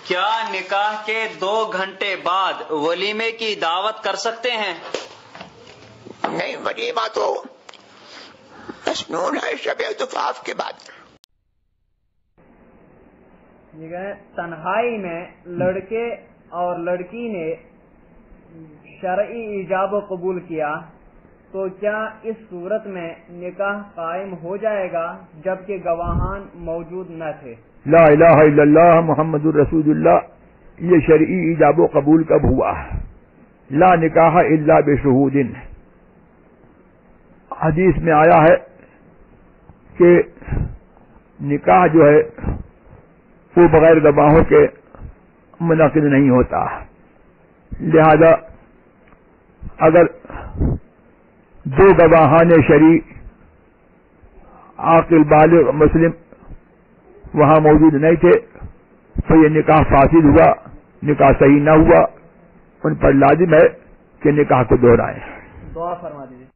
کیا نکاح کے 2 گھنٹے بعد ولیمے کی دعوت کر سکتے ہیں؟ نہیں، ولیمہ تو مسنون ہے شب زفاف کے بعد۔ یہ تنہائی میں لڑکے اور لڑکی نے شرعی ایجاب و قبول کیا تو کیا اس صورت میں نکاح قائم ہو جائے گا جبکہ گواہان موجود نہ تھے؟ لا الہ الا اللہ محمد الرسول اللہ، یہ شرعی ایجاب و قبول کب ہوا؟ لا نکاح الا بشہود۔ حدیث میں آیا ہے کہ نکاح جو ہے وہ بغیر گواہوں کے منعقد نہیں ہوتا، لہذا اگر 2 گواہان شرعی عاقل بالغ مسلم وہاں موجود نہیں تھے تو یہ نکاح فاسد ہوا، نکاح صحیح نہ ہوا، ان پر لازم ہے کہ نکاح کو دہرائیں۔ دعا فرما دیجیے۔